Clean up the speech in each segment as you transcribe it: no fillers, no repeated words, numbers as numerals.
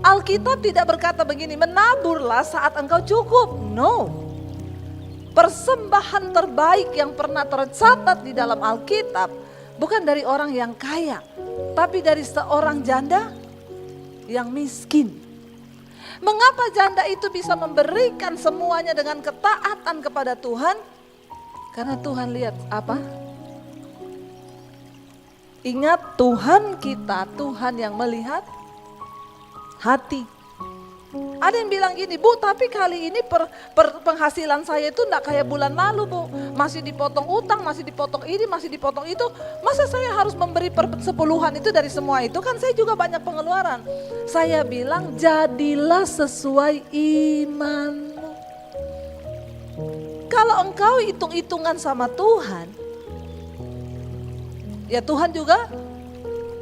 Alkitab tidak berkata begini, menaburlah saat engkau cukup. No. Persembahan terbaik yang pernah tercatat di dalam Alkitab bukan dari orang yang kaya, tapi dari seorang janda yang miskin. Mengapa janda itu bisa memberikan semuanya dengan ketaatan kepada Tuhan? Karena Tuhan lihat apa? Ingat, Tuhan kita, Tuhan yang melihat hati. Ada yang bilang gini, Bu, tapi kali ini penghasilan saya itu enggak kayak bulan lalu, Bu. Masih dipotong utang, masih dipotong ini, masih dipotong itu. Masa saya harus memberi persepuluhan itu dari semua itu? Kan saya juga banyak pengeluaran. Saya bilang, jadilah sesuai imanmu. Kalau engkau hitung-hitungan sama Tuhan, ya Tuhan juga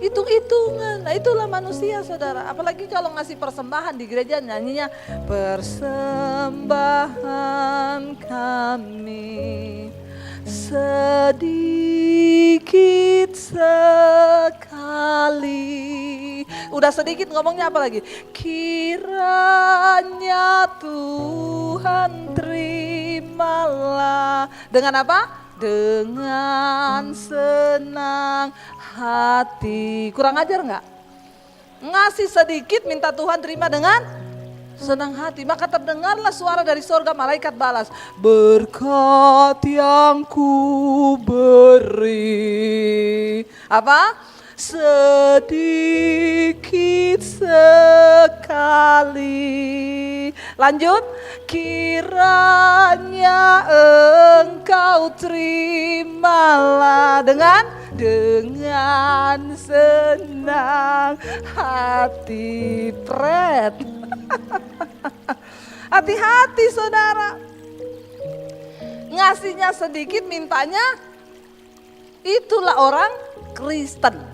hitung-hitungan. Nah, itulah manusia, saudara. Apalagi kalau ngasih persembahan di gereja, nyanyinya persembahan kami sedikit sekali. Udah sedikit ngomongnya apa lagi? Kiranya Tuhan terimalah. Dengan apa? Dengan senang hati. Kurang ajar nggak? Ngasih sedikit minta Tuhan terima dengan senang hati. Maka terdengarlah suara dari sorga, malaikat balas, berkat yang ku beri. Apa? Sedikit sekali. Lanjut, kiranya engkau terimalah dengan senang hati. Pret. Hati-hati, saudara. Ngasihnya sedikit, mintanya, itulah orang Kristen.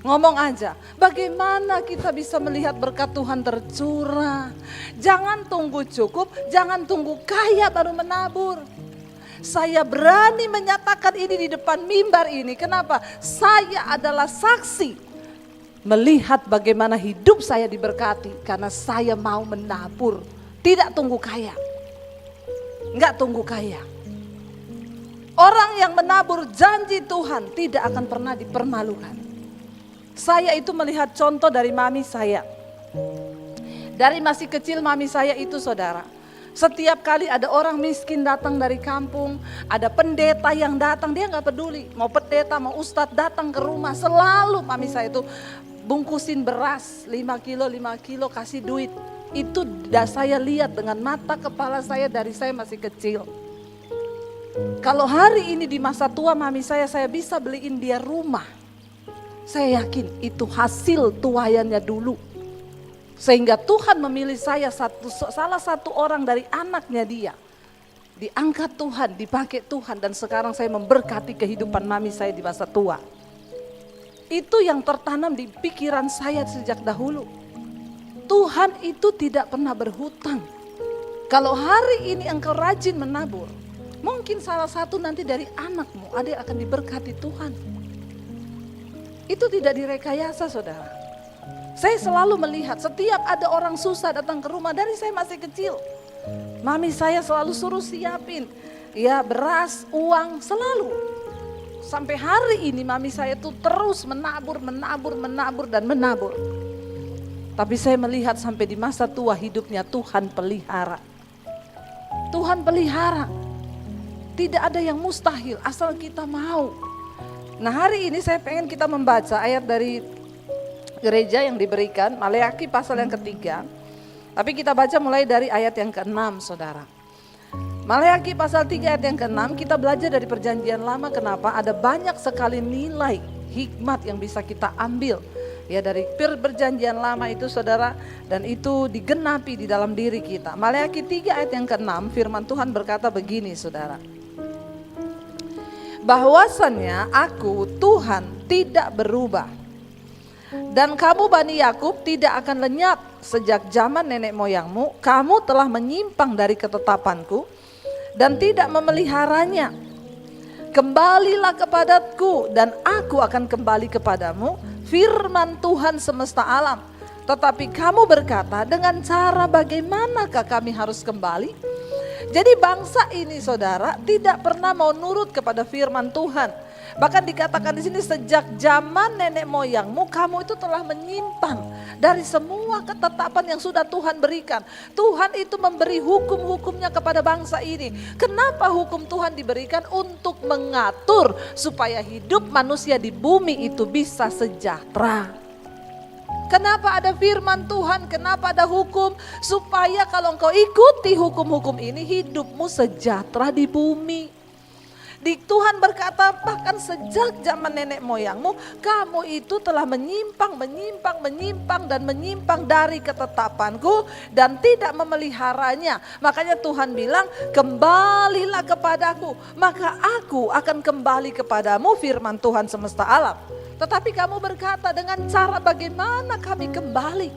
Ngomong aja, bagaimana kita bisa melihat berkat Tuhan tercurah? Jangan tunggu cukup, jangan tunggu kaya baru menabur. Saya berani menyatakan ini di depan mimbar ini. Kenapa? Saya adalah saksi melihat bagaimana hidup saya diberkati karena saya mau menabur. Tidak tunggu kaya. Enggak tunggu kaya. Orang yang menabur janji Tuhan tidak akan pernah dipermalukan. Saya itu melihat contoh dari mami saya. Dari masih kecil mami saya itu, saudara. Setiap kali ada orang miskin datang dari kampung, ada pendeta yang datang, dia gak peduli. Mau pendeta, mau ustadz datang ke rumah, selalu mami saya itu bungkusin beras 5 kilo kasih duit. Itu saya lihat dengan mata kepala saya dari saya masih kecil. Kalau hari ini di masa tua mami saya bisa beliin dia rumah. Saya yakin itu hasil tuayannya dulu. Sehingga Tuhan memilih saya salah satu orang dari anaknya dia. Diangkat Tuhan, dipakai Tuhan, dan sekarang saya memberkati kehidupan mami saya di masa tua. Itu yang tertanam di pikiran saya sejak dahulu. Tuhan itu tidak pernah berhutang. Kalau hari ini engkau rajin menabur, mungkin salah satu nanti dari anakmu ada yang akan diberkati Tuhan. Itu tidak direkayasa, saudara. Saya selalu melihat setiap ada orang susah datang ke rumah dari saya masih kecil. Mami saya selalu suruh siapin, ya beras, uang, selalu. Sampai hari ini mami saya tuh terus menabur dan menabur. Tapi saya melihat sampai di masa tua hidupnya Tuhan pelihara. Tuhan pelihara. Tidak ada yang mustahil asal kita mau. Nah, hari ini saya pengen kita membaca ayat dari gereja yang diberikan, Maleakhi pasal yang ketiga. Tapi kita baca mulai dari ayat yang ke-6, saudara. Maleakhi pasal 3 ayat yang ke-6, kita belajar dari perjanjian lama. Kenapa? Ada banyak sekali nilai hikmat yang bisa kita ambil. Ya, dari perjanjian lama itu, saudara, dan itu digenapi di dalam diri kita. Maleakhi 3 ayat yang ke-6, firman Tuhan berkata begini, saudara. Bahwasannya aku Tuhan tidak berubah, dan kamu Bani Yakub tidak akan lenyap. Sejak zaman nenek moyangmu kamu telah menyimpang dari ketetapanku dan tidak memeliharanya. Kembalilah kepadaku dan aku akan kembali kepadamu, firman Tuhan semesta alam. Tetapi kamu berkata, dengan cara bagaimanakah kami harus kembali? Jadi bangsa ini saudara tidak pernah mau nurut kepada firman Tuhan. Bahkan dikatakan di sini, sejak zaman nenek moyangmu kamu itu telah menyimpang dari semua ketetapan yang sudah Tuhan berikan. Tuhan itu memberi hukum-hukumnya kepada bangsa ini. Kenapa hukum Tuhan diberikan? Untuk mengatur supaya hidup manusia di bumi itu bisa sejahtera. Kenapa ada firman Tuhan? Kenapa ada hukum? Supaya kalau engkau ikuti hukum-hukum ini, hidupmu sejahtera di bumi. Tuhan berkata, bahkan sejak zaman nenek moyangmu, kamu itu telah menyimpang dan menyimpang dari ketetapanku dan tidak memeliharanya. Makanya Tuhan bilang, kembalilah kepadaku, maka aku akan kembali kepadamu, firman Tuhan semesta alam. Tetapi kamu berkata, dengan cara bagaimana kami kembali?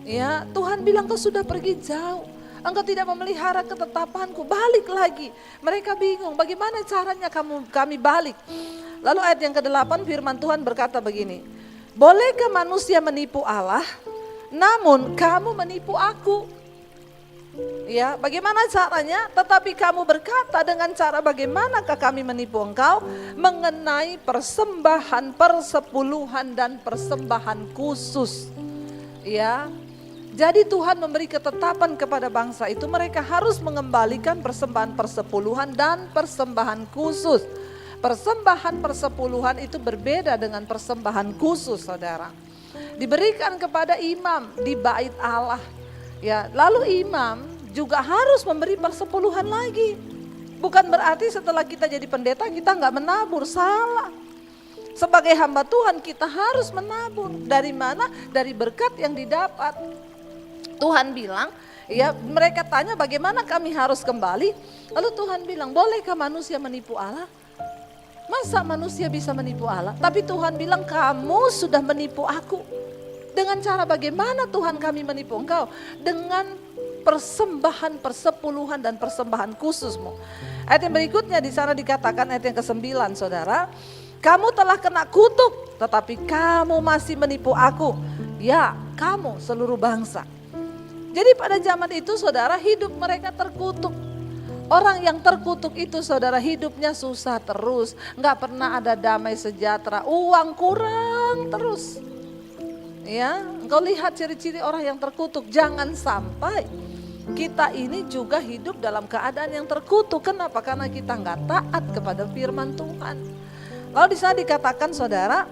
Ya, Tuhan bilang, kau sudah pergi jauh. Engkau tidak memelihara ketetapanku, balik lagi. Mereka bingung, bagaimana caranya kami balik. Lalu ayat yang ke-8 firman Tuhan berkata begini, bolehkah manusia menipu Allah, namun kamu menipu aku? Ya, bagaimana caranya? Tetapi kamu berkata, dengan cara bagaimanakah kami menipu engkau? Mengenai persembahan persepuluhan dan persembahan khusus. Ya, jadi Tuhan memberi ketetapan kepada bangsa itu, mereka harus mengembalikan persembahan persepuluhan dan persembahan khusus. Persembahan persepuluhan itu berbeda dengan persembahan khusus, saudara. Diberikan kepada imam di bait Allah. Ya, lalu imam juga harus memberi persepuluhan lagi. Bukan berarti setelah kita jadi pendeta kita nggak menabur, salah. Sebagai hamba Tuhan kita harus menabur. Dari mana? Dari berkat yang didapat. Tuhan bilang, ya mereka tanya bagaimana kami harus kembali. Lalu Tuhan bilang, bolehkah manusia menipu Allah? Masa manusia bisa menipu Allah? Tapi Tuhan bilang, kamu sudah menipu aku. Dengan cara bagaimana Tuhan kami menipu engkau? Dengan persembahan persepuluhan dan persembahan khususmu. Ayat yang berikutnya di sana dikatakan, ayat yang ke-9 saudara. Kamu telah kena kutuk, tetapi kamu masih menipu aku. Ya, kamu seluruh bangsa. Jadi pada zaman itu saudara, hidup mereka terkutuk. Orang yang terkutuk itu saudara, hidupnya susah terus. Gak pernah ada damai sejahtera, uang kurang terus. Ya, engkau lihat ciri-ciri orang yang terkutuk. Jangan sampai kita ini juga hidup dalam keadaan yang terkutuk. Kenapa? Karena kita gak taat kepada firman Tuhan. Lalu di sana dikatakan saudara,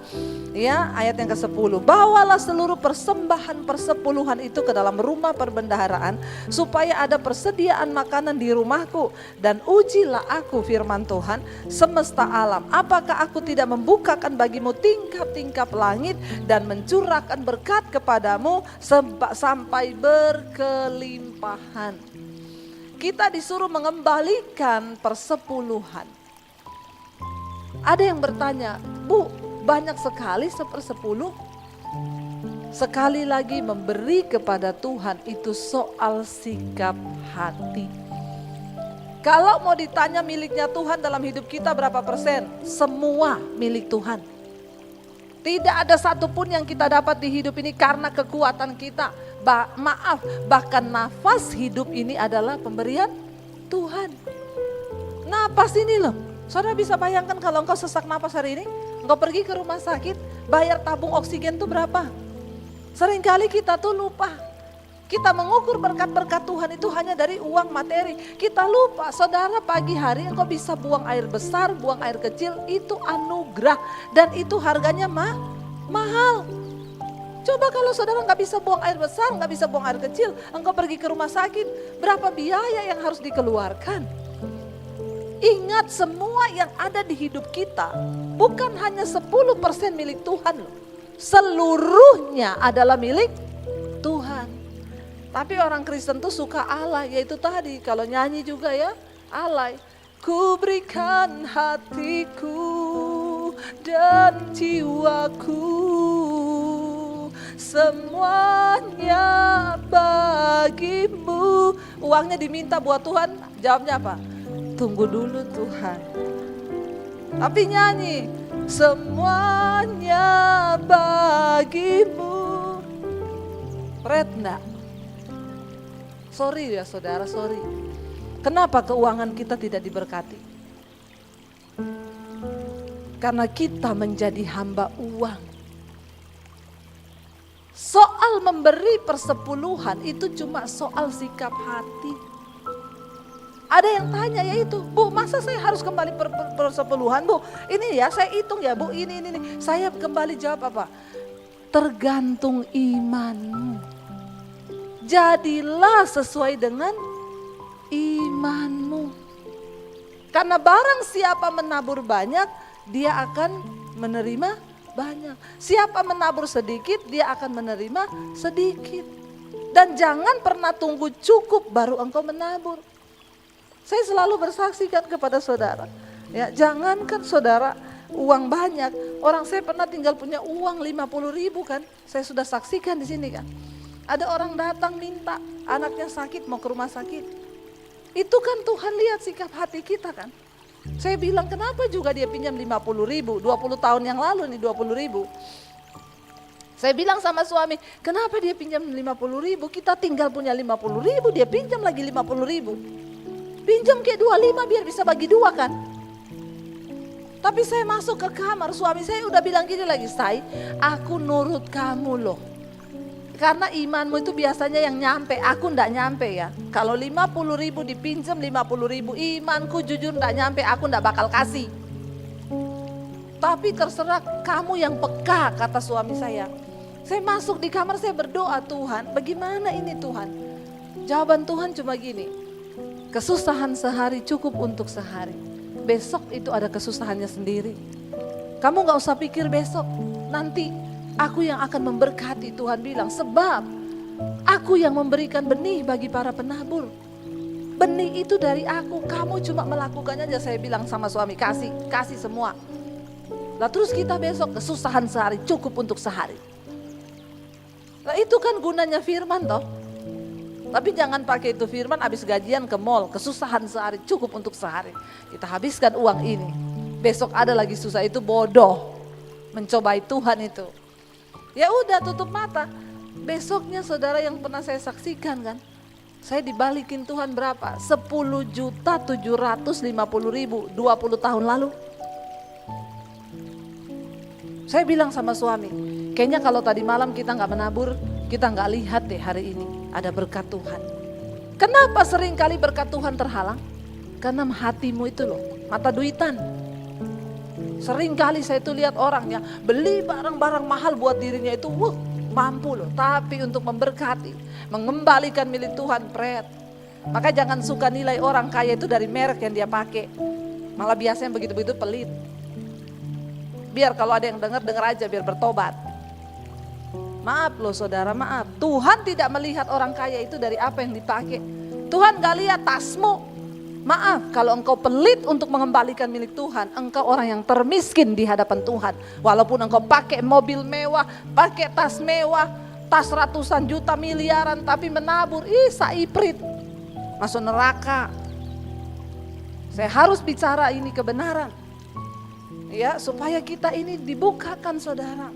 ya ayat yang ke-10, bawalah seluruh persembahan persepuluhan itu ke dalam rumah perbendaharaan supaya ada persediaan makanan di rumahku, dan ujilah aku, firman Tuhan semesta alam, apakah aku tidak membukakan bagimu tingkap-tingkap langit dan mencurahkan berkat kepadamu sampai berkelimpahan. Kita disuruh mengembalikan persepuluhan. Ada yang bertanya, Bu, banyak sekali 1/10. Sekali lagi, memberi kepada Tuhan itu soal sikap hati. Kalau mau ditanya miliknya Tuhan dalam hidup kita berapa persen? Semua milik Tuhan. Tidak ada satupun yang kita dapat di hidup ini karena kekuatan kita. Bahkan nafas hidup ini adalah pemberian Tuhan. Nafas ini loh. Saudara bisa bayangkan kalau engkau sesak napas hari ini, engkau pergi ke rumah sakit, bayar tabung oksigen itu berapa? Seringkali kita tuh lupa. Kita mengukur berkat-berkat Tuhan itu hanya dari uang materi. Kita lupa, saudara, pagi hari engkau bisa buang air besar, buang air kecil, itu anugerah. Dan itu harganya mahal. Coba kalau saudara nggak bisa buang air besar, nggak bisa buang air kecil, engkau pergi ke rumah sakit, berapa biaya yang harus dikeluarkan? Ingat, semua yang ada di hidup kita bukan hanya 10% milik Tuhan loh. Seluruhnya adalah milik Tuhan. Tapi orang Kristen tuh suka alay, yaitu tadi kalau nyanyi juga ya, alay. Ku berikan hatiku dan jiwaku, semuanya bagimu. Uangnya diminta buat Tuhan, jawabnya apa? Tunggu dulu Tuhan. Tapi nyanyi, semuanya bagimu. Red enggak? Sorry ya saudara, sorry. Kenapa keuangan kita tidak diberkati? Karena kita menjadi hamba uang. Soal memberi persepuluhan itu cuma soal sikap hati. Ada yang tanya yaitu, Bu, masa saya harus kembali persepuluhan, Bu? Ini ya, saya hitung ya, Bu, ini. Saya kembali jawab apa? Tergantung imanmu. Jadilah sesuai dengan imanmu. Karena barang siapa menabur banyak, dia akan menerima banyak. Siapa menabur sedikit, dia akan menerima sedikit. Dan jangan pernah tunggu cukup baru engkau menabur. Saya selalu bersaksikan kepada saudara, ya jangankan saudara uang banyak, orang saya pernah tinggal punya uang 50.000 kan, saya sudah saksikan di sini kan. Ada orang datang minta, anaknya sakit mau ke rumah sakit. Itu kan Tuhan lihat sikap hati kita kan. Saya bilang kenapa juga dia pinjam 50.000, 20 tahun yang lalu nih 20.000. Saya bilang sama suami, kenapa dia pinjam 50.000, kita tinggal punya 50.000, dia pinjam lagi 50.000. Pinjam kayak 25 biar bisa bagi dua kan. Tapi saya masuk ke kamar, suami saya udah bilang gini lagi, Say, aku nurut kamu loh. Karena imanmu itu biasanya yang nyampe, aku ndak nyampe ya. Kalau 50.000 dipinjam 50.000, imanku jujur ndak nyampe, aku ndak bakal kasih. Tapi terserah kamu yang peka, kata suami saya. Saya masuk di kamar, saya berdoa, Tuhan bagaimana ini Tuhan? Jawaban Tuhan cuma gini, kesusahan sehari cukup untuk sehari. Besok itu ada kesusahannya sendiri. Kamu gak usah pikir besok, nanti aku yang akan memberkati, Tuhan bilang. Sebab aku yang memberikan benih bagi para penabur. Benih itu dari aku, kamu cuma melakukannya aja. Saya bilang sama suami, kasih semua. Lah terus kita besok kesusahan sehari cukup untuk sehari. Nah itu kan gunanya firman toh. Tapi jangan pakai itu firman habis gajian ke mall, kesusahan sehari cukup untuk sehari. Kita habiskan uang ini, besok ada lagi susah, itu bodoh. Mencobai Tuhan itu. Ya udah tutup mata. Besoknya saudara yang pernah saya saksikan kan, saya dibalikin Tuhan berapa? 10.750.000 20 tahun lalu. Saya bilang sama suami, kayaknya kalau tadi malam kita gak menabur, kita gak lihat deh hari ini ada berkat Tuhan. Kenapa sering kali berkat Tuhan terhalang? Karena hatimu itu loh, mata duitan. Sering kali saya tuh lihat orang ya, beli barang-barang mahal buat dirinya itu, mampu loh. Tapi untuk memberkati, mengembalikan milik Tuhan, pret. Maka jangan suka nilai orang kaya itu dari merek yang dia pakai. Malah biasanya begitu-begitu pelit. Biar kalau ada yang dengar aja biar bertobat. Maaf loh saudara, maaf. Tuhan tidak melihat orang kaya itu dari apa yang dipakai. Tuhan gak lihat tasmu. Maaf kalau engkau pelit untuk mengembalikan milik Tuhan, engkau orang yang termiskin di hadapan Tuhan. Walaupun engkau pakai mobil mewah, pakai tas mewah, tas ratusan juta miliaran, tapi menabur, saiprit, masuk neraka. Saya harus bicara ini kebenaran. Ya, supaya kita ini dibukakan saudara.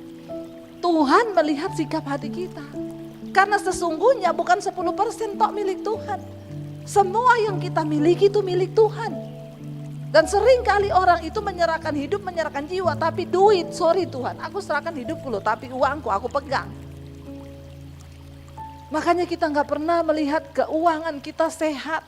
Tuhan melihat sikap hati kita. Karena sesungguhnya bukan 10% tok milik Tuhan. Semua yang kita miliki itu milik Tuhan. Dan sering kali orang itu menyerahkan hidup, menyerahkan jiwa. Tapi duit, sorry Tuhan, aku serahkan hidupku loh, tapi uangku aku pegang. Makanya kita gak pernah melihat keuangan kita sehat.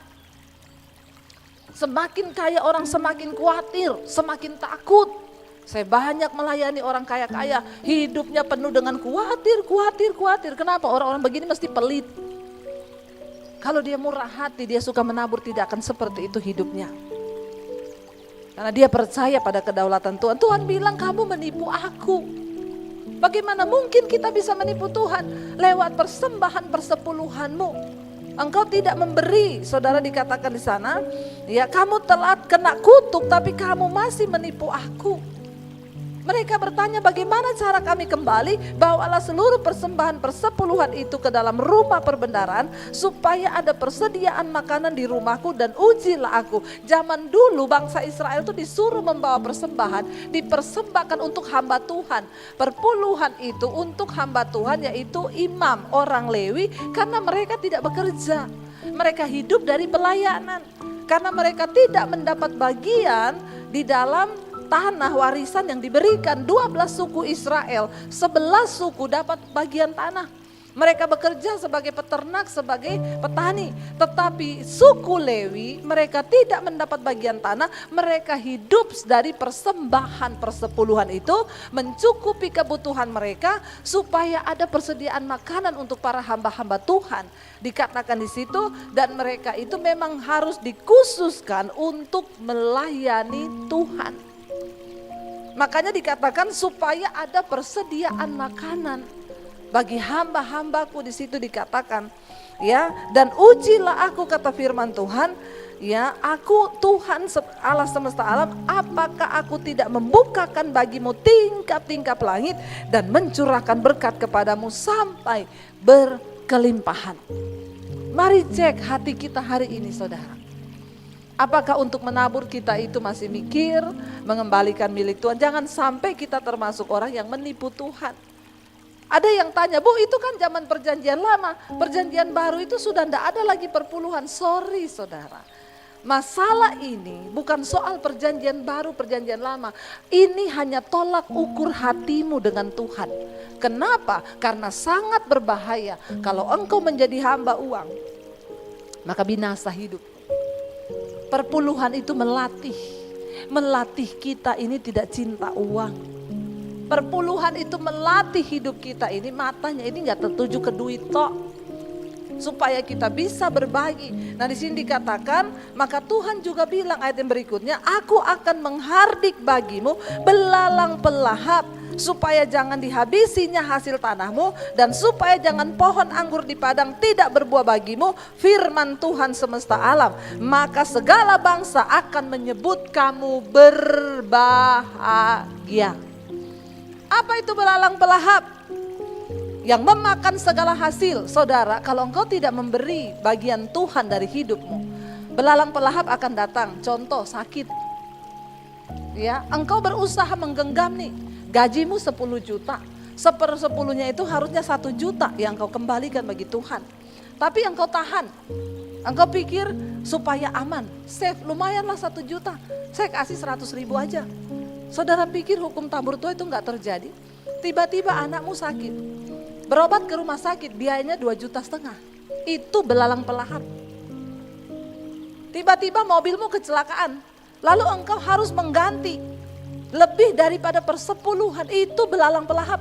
Semakin kaya orang semakin khawatir, semakin takut. Saya banyak melayani orang kaya-kaya, hidupnya penuh dengan khawatir. Kenapa? Orang-orang begini mesti pelit. Kalau dia murah hati, dia suka menabur, tidak akan seperti itu hidupnya. Karena dia percaya pada kedaulatan Tuhan. Tuhan bilang kamu menipu aku. Bagaimana mungkin kita bisa menipu Tuhan? Lewat persembahan persepuluhanmu. Engkau tidak memberi, saudara dikatakan di sana, ya kamu telah kena kutuk tapi kamu masih menipu aku. Mereka bertanya, bagaimana cara kami kembali? Bawalah seluruh persembahan persepuluhan itu ke dalam rumah perbendaharaan, supaya ada persediaan makanan di rumahku, dan ujilah aku. Zaman dulu bangsa Israel itu disuruh membawa persembahan, dipersembahkan untuk hamba Tuhan. Perpuluhan itu untuk hamba Tuhan, yaitu imam, orang Lewi, karena mereka tidak bekerja. Mereka hidup dari pelayanan. Karena mereka tidak mendapat bagian di dalam tanah warisan yang diberikan 12 suku Israel, 11 suku dapat bagian tanah. Mereka bekerja sebagai peternak, sebagai petani. Tetapi suku Lewi mereka tidak mendapat bagian tanah. Mereka hidup dari persembahan persepuluhan itu, mencukupi kebutuhan mereka supaya ada persediaan makanan untuk para hamba-hamba Tuhan. Dikatakan di situ, dan mereka itu memang harus dikhususkan untuk melayani Tuhan. Makanya dikatakan supaya ada persediaan makanan bagi hamba-hambaku, di situ dikatakan ya, dan ujilah aku, kata firman Tuhan, ya, aku Tuhan Allah semesta alam, apakah aku tidak membukakan bagimu tingkap-tingkap langit dan mencurahkan berkat kepadamu sampai berkelimpahan. Mari cek hati kita hari ini, saudara. Apakah untuk menabur kita itu masih mikir mengembalikan milik Tuhan? Jangan sampai kita termasuk orang yang menipu Tuhan. Ada yang tanya, Bu, itu kan zaman perjanjian lama, perjanjian baru itu sudah tidak ada lagi perpuluhan. Sorry saudara, masalah ini bukan soal perjanjian baru, perjanjian lama. Ini hanya tolak ukur hatimu dengan Tuhan. Kenapa? Karena sangat berbahaya kalau engkau menjadi hamba uang, maka binasa hidup. Perpuluhan itu melatih kita ini tidak cinta uang. Perpuluhan itu melatih hidup kita ini, matanya ini nggak tertuju ke duit tok, supaya kita bisa berbagi. Nah di sini dikatakan, maka Tuhan juga bilang ayat yang berikutnya, aku akan menghardik bagimu belalang pelahap, supaya jangan dihabisinya hasil tanahmu, dan supaya jangan pohon anggur di padang tidak berbuah bagimu, firman Tuhan semesta alam. Maka segala bangsa akan menyebut kamu berbahagia. Apa itu belalang pelahap? Yang memakan segala hasil. Saudara, kalau engkau tidak memberi bagian Tuhan dari hidupmu, belalang pelahap akan datang. Contoh, sakit. Ya, engkau berusaha menggenggam nih, gajimu 10 juta, 1/10-nya itu harusnya 1 juta yang kau kembalikan bagi Tuhan. Tapi yang kau tahan, engkau pikir supaya aman, save lumayanlah 1 juta, saya kasih 100.000 aja. Saudara pikir hukum tabur tua itu enggak terjadi? Tiba-tiba anakmu sakit, berobat ke rumah sakit, biayanya 2,5 juta. Itu belalang pelahap. Tiba-tiba mobilmu kecelakaan, lalu engkau harus mengganti lebih daripada persepuluhan, itu belalang pelahap.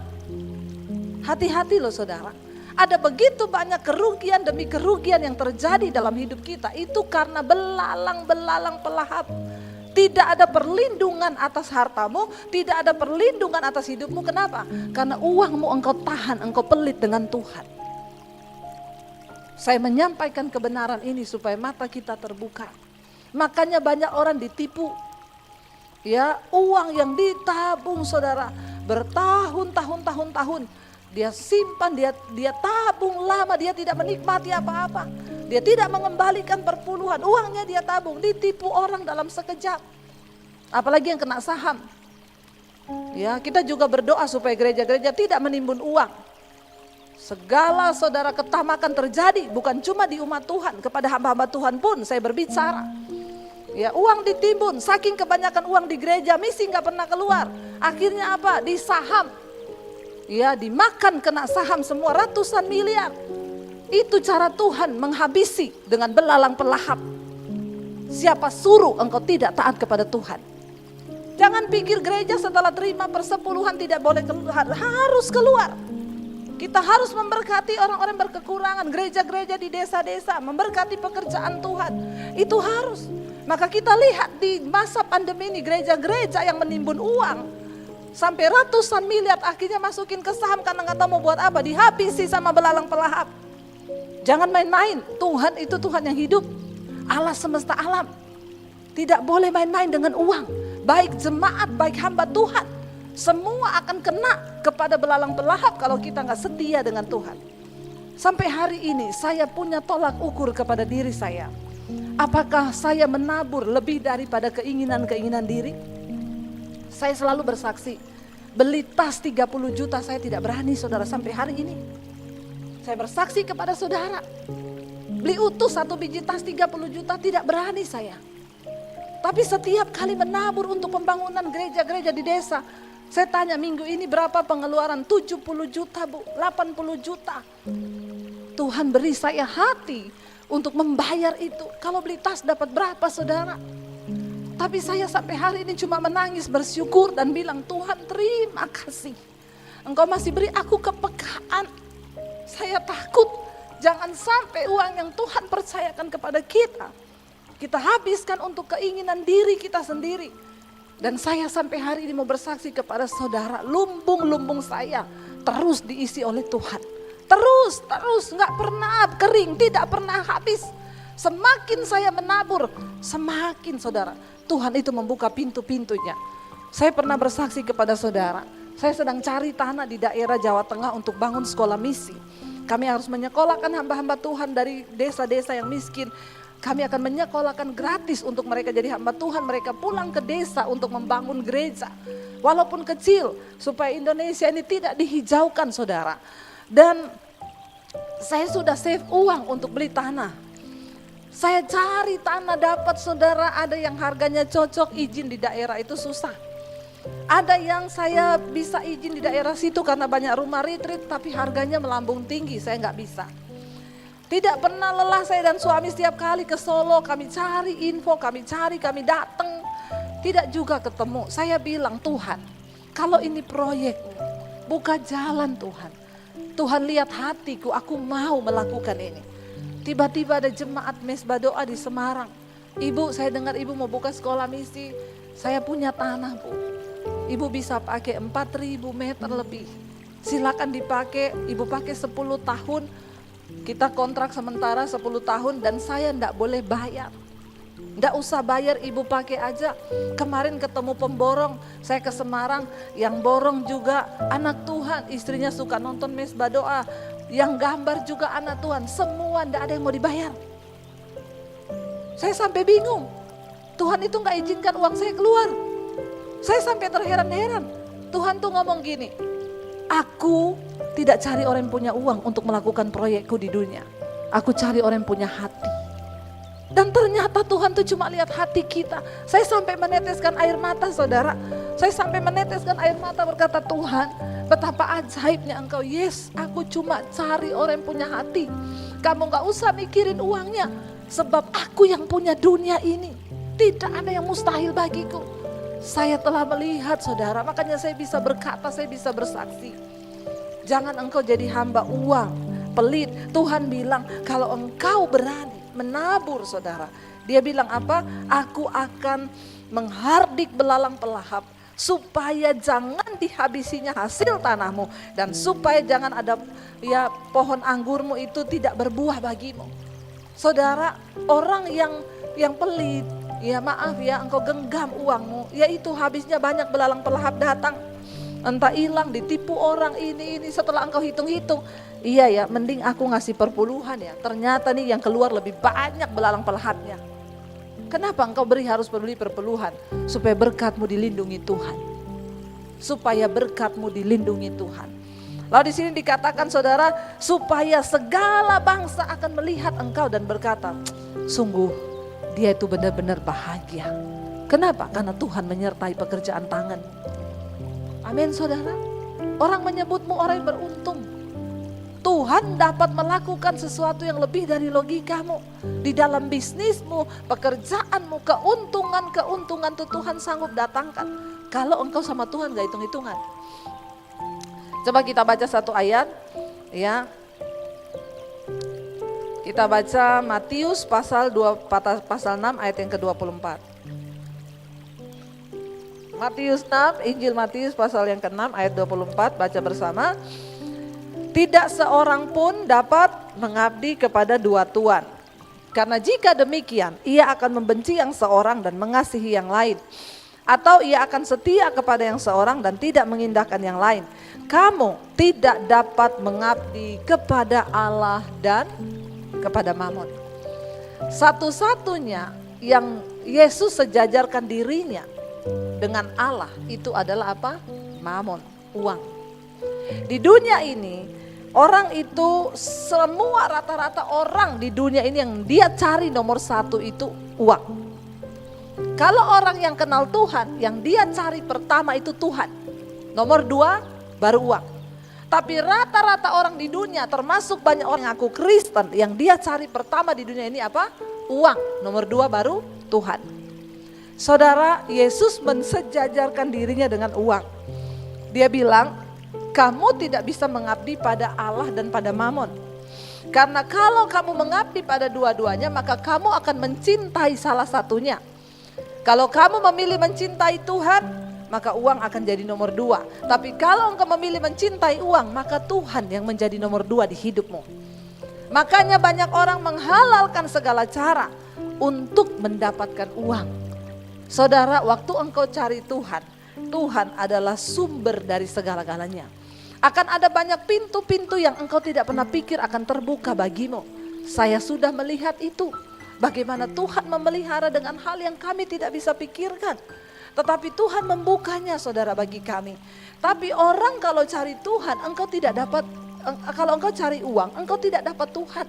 Hati-hati loh saudara. Ada begitu banyak kerugian demi kerugian yang terjadi dalam hidup kita. Itu karena belalang-belalang pelahap. Tidak ada perlindungan atas hartamu, tidak ada perlindungan atas hidupmu. Kenapa? Karena uangmu engkau tahan, engkau pelit dengan Tuhan. Saya menyampaikan kebenaran ini supaya mata kita terbuka. Makanya banyak orang ditipu. Ya, uang yang ditabung saudara bertahun-tahun, dia simpan, dia tabung lama, dia tidak menikmati apa-apa. Dia tidak mengembalikan perpuluhan, uangnya dia tabung, ditipu orang dalam sekejap. Apalagi yang kena saham. Ya, kita juga berdoa supaya gereja-gereja tidak menimbun uang. Segala saudara ketamakan terjadi bukan cuma di umat Tuhan, kepada hamba-hamba Tuhan pun saya berbicara. Ya, uang ditimbun, saking kebanyakan uang di gereja, misi nggak pernah keluar. Akhirnya apa? Di saham. Ya, dimakan kena saham semua ratusan miliar. Itu cara Tuhan menghabisi dengan belalang pelahap. Siapa suruh engkau tidak taat kepada Tuhan? Jangan pikir gereja setelah terima persepuluhan tidak boleh keluar, harus keluar. Kita harus memberkati orang-orang berkekurangan, gereja-gereja di desa-desa, memberkati pekerjaan Tuhan. Itu harus. Maka kita lihat di masa pandemi ini gereja-gereja yang menimbun uang sampai ratusan miliar akhirnya masukin ke saham karena nggak tahu mau buat apa, dihabisi sama belalang pelahap. Jangan main-main, Tuhan itu Tuhan yang hidup, Allah semesta alam. Tidak boleh main-main dengan uang, baik jemaat, baik hamba Tuhan. Semua akan kena kepada belalang pelahap kalau kita gak setia dengan Tuhan. Sampai hari ini saya punya tolak ukur kepada diri saya. Apakah saya menabur lebih daripada keinginan-keinginan diri? Saya selalu bersaksi, beli tas 30 juta saya tidak berani saudara sampai hari ini. Saya bersaksi kepada saudara, beli utuh 1 biji tas 30 juta tidak berani saya. Tapi setiap kali menabur untuk pembangunan gereja-gereja di desa, saya tanya minggu ini berapa pengeluaran? 70 juta bu, 80 juta. Tuhan beri saya hati untuk membayar itu. Kalau beli tas dapat berapa saudara? Tapi saya sampai hari ini cuma menangis bersyukur dan bilang Tuhan terima kasih. Engkau masih beri aku kepekaan. Saya takut jangan sampai uang yang Tuhan percayakan kepada kita habiskan untuk keinginan diri kita sendiri. Dan saya sampai hari ini mau bersaksi kepada saudara, lumbung-lumbung saya terus diisi oleh Tuhan. Terus gak pernah kering, tidak pernah habis. Semakin saya menabur, semakin saudara, Tuhan itu membuka pintu-pintunya. Saya pernah bersaksi kepada saudara, saya sedang cari tanah di daerah Jawa Tengah untuk bangun sekolah misi. Kami harus menyekolahkan hamba-hamba Tuhan dari desa-desa yang miskin. Kami akan menyekolahkan gratis untuk mereka jadi hamba Tuhan. Mereka pulang ke desa untuk membangun gereja. Walaupun kecil, supaya Indonesia ini tidak dihijaukan saudara. Dan saya sudah save uang untuk beli tanah. Saya cari tanah dapat saudara, ada yang harganya cocok, izin di daerah itu susah. Ada yang saya bisa izin di daerah situ karena banyak rumah retreat, tapi harganya melambung tinggi, saya nggak bisa. Tidak pernah lelah saya dan suami setiap kali ke Solo, kami cari info, kami datang. Tidak juga ketemu. Saya bilang Tuhan, kalau ini proyek, buka jalan Tuhan. Tuhan lihat hatiku, aku mau melakukan ini. Tiba-tiba ada jemaat mesbah doa di Semarang. Ibu, saya dengar ibu mau buka sekolah misi. Saya punya tanah bu. Ibu bisa pakai 4.000 meter lebih. Silakan dipakai, ibu pakai 10 tahun. Kita kontrak sementara 10 tahun dan saya enggak boleh bayar. Enggak usah bayar, ibu pakai aja. Kemarin ketemu pemborong, saya ke Semarang, yang borong juga anak Tuhan, istrinya suka nonton mesbah doa. Yang gambar juga anak Tuhan, semua enggak ada yang mau dibayar. Saya sampai bingung, Tuhan itu enggak izinkan uang saya keluar. Saya sampai terheran-heran, Tuhan tuh ngomong gini, aku tidak cari orang yang punya uang untuk melakukan proyekku di dunia. Aku cari orang yang punya hati. Dan ternyata Tuhan tuh cuma lihat hati kita. Saya sampai meneteskan air mata saudara. Saya sampai meneteskan air mata berkata Tuhan, betapa ajaibnya engkau. Yes, aku cuma cari orang yang punya hati. Kamu gak usah mikirin uangnya. Sebab aku yang punya dunia ini. Tidak ada yang mustahil bagiku. Saya telah melihat saudara, makanya saya bisa berkata, saya bisa bersaksi. Jangan engkau jadi hamba uang, pelit. Tuhan bilang kalau engkau berani menabur saudara. Dia bilang apa? Aku akan menghardik belalang pelahap supaya jangan dihabisinya hasil tanahmu. Dan supaya jangan ada pohon anggurmu itu tidak berbuah bagimu. Saudara, orang yang pelit, ya maaf ya engkau genggam uangmu, yaitu habisnya banyak belalang pelahap datang. Entah hilang, ditipu orang ini setelah engkau hitung-hitung. Iya ya, mending aku ngasih perpuluhan ya. Ternyata nih yang keluar lebih banyak belalang pelahapnya. Kenapa engkau harus beri perpuluhan? Supaya berkatmu dilindungi Tuhan. Supaya berkatmu dilindungi Tuhan. Lalu di sini dikatakan saudara, supaya segala bangsa akan melihat engkau dan berkata, sungguh dia itu benar-benar bahagia. Kenapa? Karena Tuhan menyertai pekerjaan tangan. Amin saudara. Orang menyebutmu orang yang beruntung. Tuhan dapat melakukan sesuatu yang lebih dari logikamu. Di dalam bisnismu, pekerjaanmu, keuntungan itu Tuhan sanggup datangkan. Kalau engkau sama Tuhan gak hitung-hitungan. Coba kita baca satu ayat ya. Kita baca Matius pasal 6 ayat yang ke-24. Matius 6, Injil Matius pasal yang ke-6 ayat 24, baca bersama. Tidak seorang pun dapat mengabdi kepada dua tuan. Karena jika demikian, ia akan membenci yang seorang dan mengasihi yang lain. Atau ia akan setia kepada yang seorang dan tidak mengindahkan yang lain. Kamu tidak dapat mengabdi kepada Allah dan kepada Mamon. Satu-satunya yang Yesus sejajarkan dirinya dengan Allah itu adalah apa? Mamon, uang. Di dunia ini orang itu, semua rata-rata orang di dunia ini yang dia cari nomor satu itu uang. Kalau orang yang kenal Tuhan, yang dia cari pertama itu Tuhan. Nomor dua baru uang. Tapi rata-rata orang di dunia, termasuk banyak orang yang ngaku Kristen, yang dia cari pertama di dunia ini apa? Uang. Nomor dua baru Tuhan. Saudara, Yesus mensejajarkan dirinya dengan uang. Dia bilang, kamu tidak bisa mengabdi pada Allah dan pada Mamon. Karena kalau kamu mengabdi pada dua-duanya, maka kamu akan mencintai salah satunya. Kalau kamu memilih mencintai Tuhan, maka uang akan jadi nomor dua. Tapi kalau engkau memilih mencintai uang, maka Tuhan yang menjadi nomor dua di hidupmu. Makanya banyak orang menghalalkan segala cara untuk mendapatkan uang. Saudara, waktu engkau cari Tuhan, Tuhan adalah sumber dari segala-galanya. Akan ada banyak pintu-pintu yang engkau tidak pernah pikir akan terbuka bagimu. Saya sudah melihat itu. Bagaimana Tuhan memelihara dengan hal yang kami tidak bisa pikirkan. Tetapi Tuhan membukanya, saudara, bagi kami. Tapi orang kalau cari Tuhan, engkau tidak dapat, kalau engkau cari uang, engkau tidak dapat Tuhan.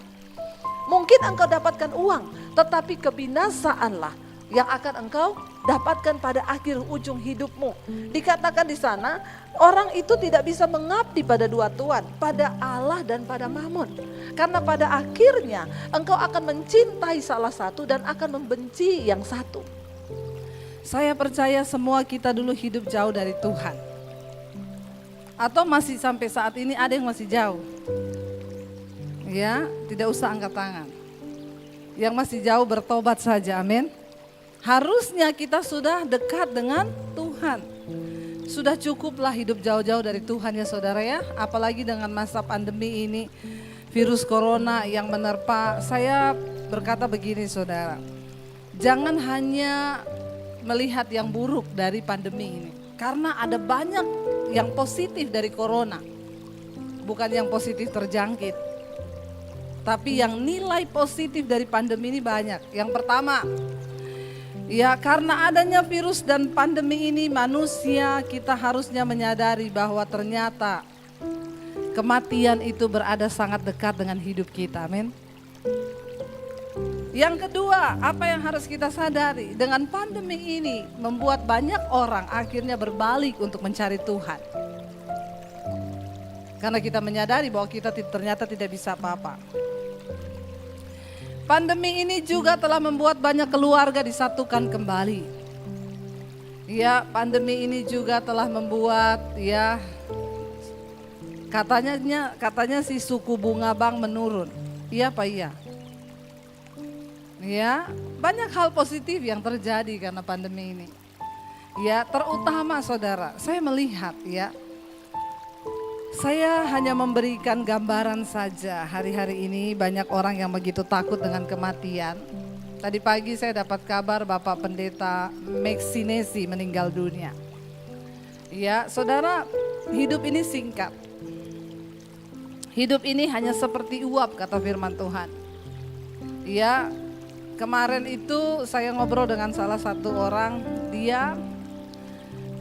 Mungkin engkau dapatkan uang, tetapi kebinasaanlah yang akan engkau dapatkan pada akhir ujung hidupmu. Dikatakan di sana, orang itu tidak bisa mengabdi pada dua tuan, pada Allah dan pada Mamon. Karena pada akhirnya engkau akan mencintai salah satu dan akan membenci yang satu. Saya percaya semua kita dulu hidup jauh dari Tuhan. Atau masih sampai saat ini ada yang masih jauh. Ya, tidak usah angkat tangan. Yang masih jauh bertobat saja, amin. Harusnya kita sudah dekat dengan Tuhan. Sudah cukuplah hidup jauh-jauh dari Tuhan ya saudara ya. Apalagi dengan masa pandemi ini, virus corona yang menerpa. Saya berkata begini saudara, jangan hanya melihat yang buruk dari pandemi ini. Karena ada banyak yang positif dari corona. Bukan yang positif terjangkit. Tapi yang nilai positif dari pandemi ini banyak. Yang pertama, ya karena adanya virus dan pandemi ini manusia kita harusnya menyadari bahwa ternyata kematian itu berada sangat dekat dengan hidup kita, amin. Yang kedua, apa yang harus kita sadari? Dengan pandemi ini membuat banyak orang akhirnya berbalik untuk mencari Tuhan. Karena kita menyadari bahwa kita ternyata tidak bisa apa-apa. Pandemi ini juga telah membuat banyak keluarga disatukan kembali. Ya, pandemi ini juga telah membuat ya katanya si suku bunga bank menurun. Iya apa iya? Ya, banyak hal positif yang terjadi karena pandemi ini. Ya, terutama saudara, saya melihat ya. Saya hanya memberikan gambaran saja. Hari-hari ini banyak orang yang begitu takut dengan kematian. Tadi pagi saya dapat kabar Bapak Pendeta Meksinesi meninggal dunia. Ya, saudara, hidup ini singkat. Hidup ini hanya seperti uap kata firman Tuhan. Ya, kemarin itu saya ngobrol dengan salah satu orang, dia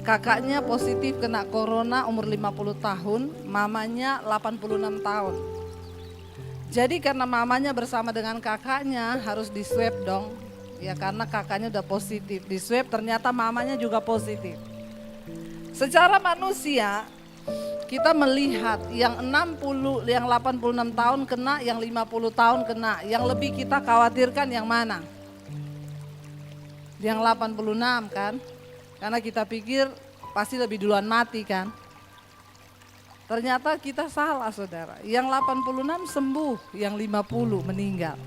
kakaknya positif kena corona umur 50 tahun, mamanya 86 tahun. Jadi karena mamanya bersama dengan kakaknya harus di swab dong. Ya karena kakaknya udah positif, di swab ternyata mamanya juga positif. Secara manusia kita melihat yang 86 tahun kena, yang 50 tahun kena. Yang lebih kita khawatirkan yang mana? Yang 86 kan? Karena kita pikir pasti lebih duluan mati kan. Ternyata kita salah saudara. Yang 86 sembuh, yang 50 meninggal.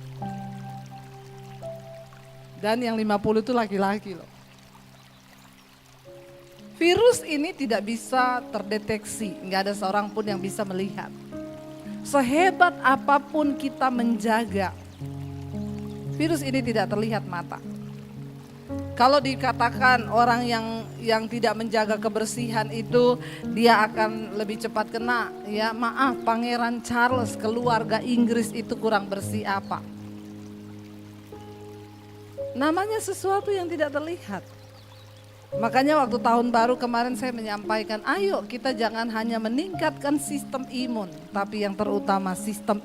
Dan yang 50 itu laki-laki loh. Virus ini tidak bisa terdeteksi, nggak ada seorang pun yang bisa melihat. Sehebat apapun kita menjaga, virus ini tidak terlihat mata. Kalau dikatakan orang yang tidak menjaga kebersihan itu dia akan lebih cepat kena, ya maaf, Pangeran Charles, keluarga Inggris itu kurang bersih apa? Namanya sesuatu yang tidak terlihat. Makanya waktu tahun baru kemarin saya menyampaikan, ayo kita jangan hanya meningkatkan sistem imun, tapi yang terutama sistem